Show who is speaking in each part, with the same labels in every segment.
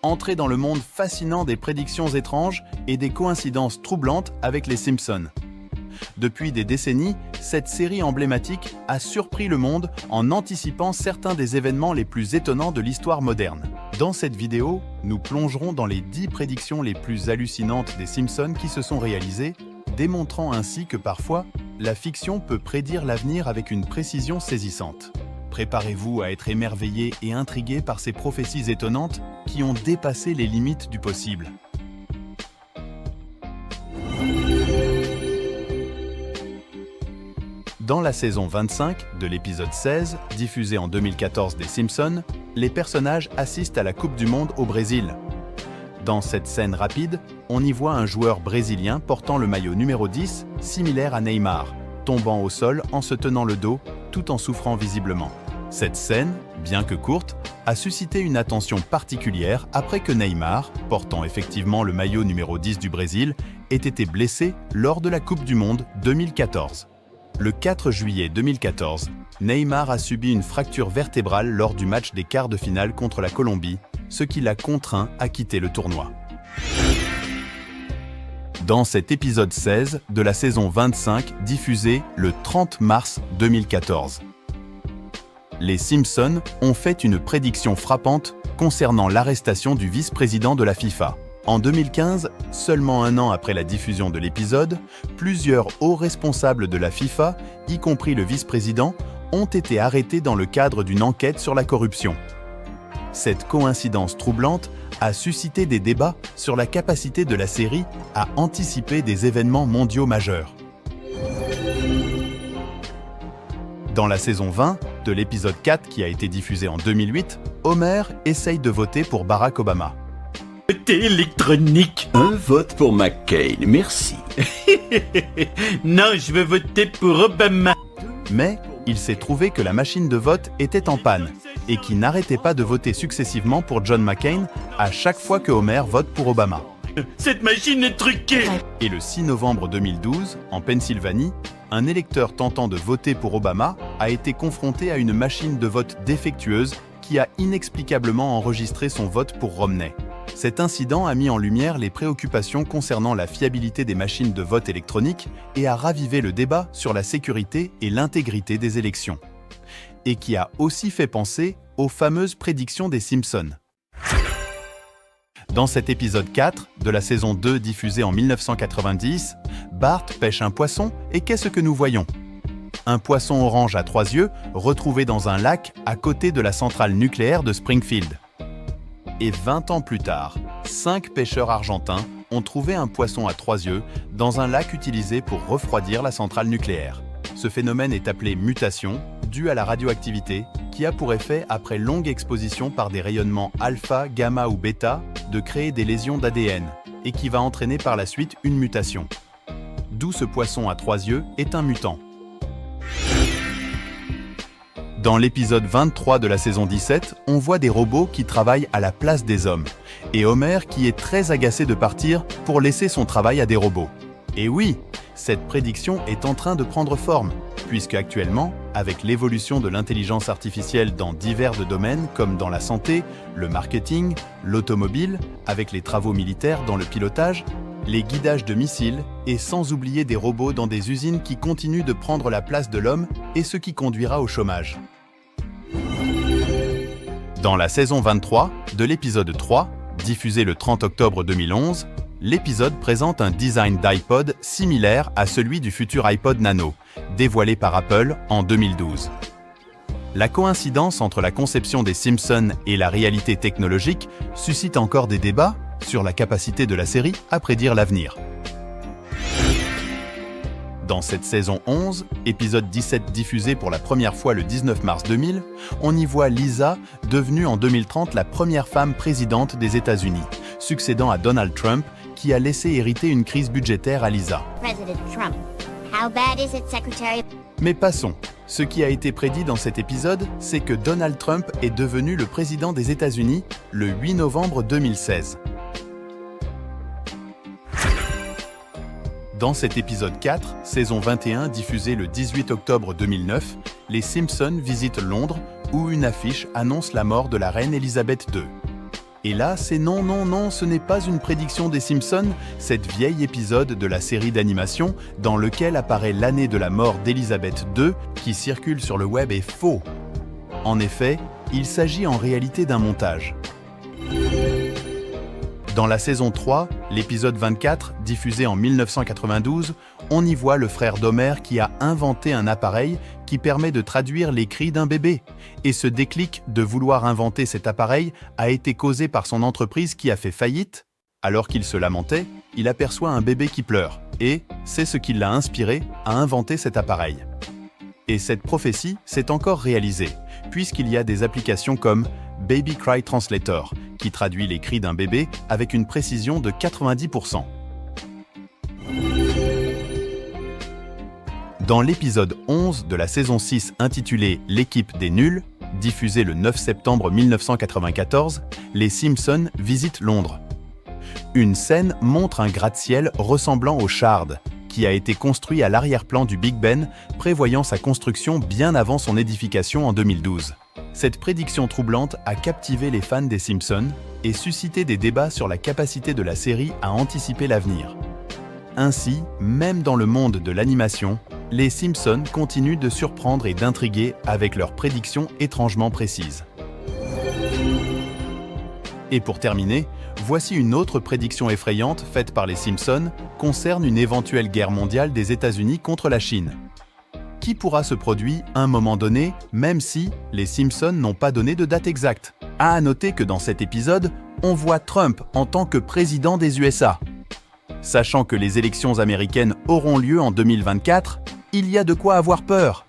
Speaker 1: entrez dans le monde fascinant des prédictions étranges et des coïncidences troublantes avec les Simpsons. Depuis des décennies, cette série emblématique a surpris le monde en anticipant certains des événements les plus étonnants de l'histoire moderne. Dans cette vidéo, nous plongerons dans les 10 prédictions les plus hallucinantes des Simpsons qui se sont réalisées, démontrant ainsi que parfois, la fiction peut prédire l'avenir avec une précision saisissante. Préparez-vous à être émerveillé et intrigué par ces prophéties étonnantes qui ont dépassé les limites du possible. Dans la saison 25 de l'épisode 16, diffusé en 2014 des Simpsons, les personnages assistent à la Coupe du Monde au Brésil. Dans cette scène rapide, on y voit un joueur brésilien portant le maillot numéro 10, similaire à Neymar, tombant au sol en se tenant le dos, tout en souffrant visiblement. Cette scène, bien que courte, a suscité une attention particulière après que Neymar, portant effectivement le maillot numéro 10 du Brésil, ait été blessé lors de la Coupe du Monde 2014. Le 4 juillet 2014, Neymar a subi une fracture vertébrale lors du match des quarts de finale contre la Colombie, ce qui l'a contraint à quitter le tournoi. Dans cet épisode 16 de la saison 25 diffusé le 30 mars 2014, les Simpsons ont fait une prédiction frappante concernant l'arrestation du vice-président de la FIFA. En 2015, seulement un an après la diffusion de l'épisode, plusieurs hauts responsables de la FIFA, y compris le vice-président, ont été arrêtés dans le cadre d'une enquête sur la corruption. Cette coïncidence troublante a suscité des débats sur la capacité de la série à anticiper des événements mondiaux majeurs. Dans la saison 20 de l'épisode 4 qui a été diffusé en 2008, Homer essaye de voter pour Barack Obama.
Speaker 2: Vote électronique.
Speaker 3: Un vote pour McCain, merci.
Speaker 2: Non, je veux voter pour Obama.
Speaker 1: Mais il s'est trouvé que la machine de vote était en panne et qu'il n'arrêtait pas de voter successivement pour John McCain à chaque fois que Homer vote pour Obama.
Speaker 2: Cette machine est truquée.
Speaker 1: Et le 6 novembre 2012, en Pennsylvanie, un électeur tentant de voter pour Obama a été confronté à une machine de vote défectueuse qui a inexplicablement enregistré son vote pour Romney. Cet incident a mis en lumière les préoccupations concernant la fiabilité des machines de vote électroniques et a ravivé le débat sur la sécurité et l'intégrité des élections. Et qui a aussi fait penser aux fameuses prédictions des Simpsons. Dans cet épisode 4 de la saison 2 diffusée en 1990, Bart pêche un poisson et qu'est-ce que nous voyons ? Un poisson orange à 3 yeux retrouvé dans un lac à côté de la centrale nucléaire de Springfield. Et 20 ans plus tard, 5 pêcheurs argentins ont trouvé un poisson à 3 yeux dans un lac utilisé pour refroidir la centrale nucléaire. Ce phénomène est appelé mutation, dû à la radioactivité, qui a pour effet, après longue exposition par des rayonnements alpha, gamma ou bêta, de créer des lésions d'ADN, et qui va entraîner par la suite une mutation. D'où ce poisson à 3 yeux est un mutant. Dans l'épisode 23 de la saison 17, on voit des robots qui travaillent à la place des hommes, et Homer qui est très agacé de partir pour laisser son travail à des robots. Et oui, cette prédiction est en train de prendre forme, puisque actuellement, avec l'évolution de l'intelligence artificielle dans divers domaines comme dans la santé, le marketing, l'automobile, avec les travaux militaires dans le pilotage, les guidages de missiles, et sans oublier des robots dans des usines qui continuent de prendre la place de l'homme et ce qui conduira au chômage. Dans la saison 23 de l'épisode 3, diffusé le 30 octobre 2011, l'épisode présente un design d'iPod similaire à celui du futur iPod Nano, dévoilé par Apple en 2012. La coïncidence entre la conception des Simpsons et la réalité technologique suscite encore des débats sur la capacité de la série à prédire l'avenir. Dans cette saison 11, épisode 17 diffusé pour la première fois le 19 mars 2000, on y voit Lisa devenue en 2030 la première femme présidente des États-Unis, succédant à Donald Trump qui a laissé hériter une crise budgétaire à Lisa. Mais passons. Ce qui a été prédit dans cet épisode, c'est que Donald Trump est devenu le président des États-Unis le 8 novembre 2016. Dans cet épisode 4, saison 21, diffusé le 18 octobre 2009, les Simpsons visitent Londres où une affiche annonce la mort de la reine Elisabeth II. Et là, c'est non, non, non, ce n'est pas une prédiction des Simpsons, cet vieil épisode de la série d'animation dans lequel apparaît l'année de la mort d'Elizabeth II qui circule sur le web est faux. En effet, il s'agit en réalité d'un montage. Dans la saison 3, l'épisode 24, diffusé en 1992, on y voit le frère d'Homer qui a inventé un appareil qui permet de traduire les cris d'un bébé. Et ce déclic de vouloir inventer cet appareil a été causé par son entreprise qui a fait faillite. Alors qu'il se lamentait, il aperçoit un bébé qui pleure. Et c'est ce qui l'a inspiré à inventer cet appareil. Et cette prophétie s'est encore réalisée, puisqu'il y a des applications comme Baby Cry Translator, qui traduit les cris d'un bébé avec une précision de 90%. Dans l'épisode 11 de la saison 6 intitulé « L'équipe des nuls », diffusé le 9 septembre 1994, les Simpsons visitent Londres. Une scène montre un gratte-ciel ressemblant au Shard, qui a été construit à l'arrière-plan du Big Ben, prévoyant sa construction bien avant son édification en 2012. Cette prédiction troublante a captivé les fans des Simpsons et suscité des débats sur la capacité de la série à anticiper l'avenir. Ainsi, même dans le monde de l'animation, les Simpsons continuent de surprendre et d'intriguer avec leurs prédictions étrangement précises. Et pour terminer, voici une autre prédiction effrayante faite par les Simpsons concerne une éventuelle guerre mondiale des États-Unis contre la Chine. Qui pourra se produire à un moment donné, même si les Simpsons n'ont pas donné de date exacte. À noter que dans cet épisode, on voit Trump en tant que président des USA. Sachant que les élections américaines auront lieu en 2024, il y a de quoi avoir peur.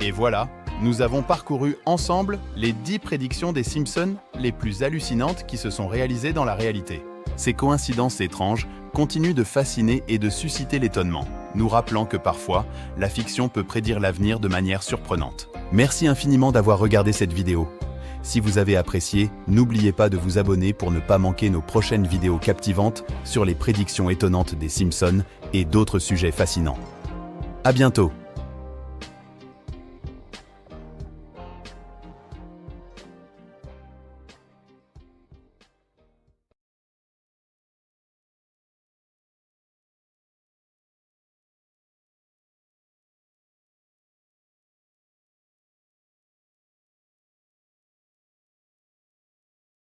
Speaker 1: Et voilà, nous avons parcouru ensemble les 10 prédictions des Simpsons les plus hallucinantes qui se sont réalisées dans la réalité. Ces coïncidences étranges continuent de fasciner et de susciter l'étonnement, nous rappelant que parfois, la fiction peut prédire l'avenir de manière surprenante. Merci infiniment d'avoir regardé cette vidéo. Si vous avez apprécié, n'oubliez pas de vous abonner pour ne pas manquer nos prochaines vidéos captivantes sur les prédictions étonnantes des Simpsons et d'autres sujets fascinants. À bientôt!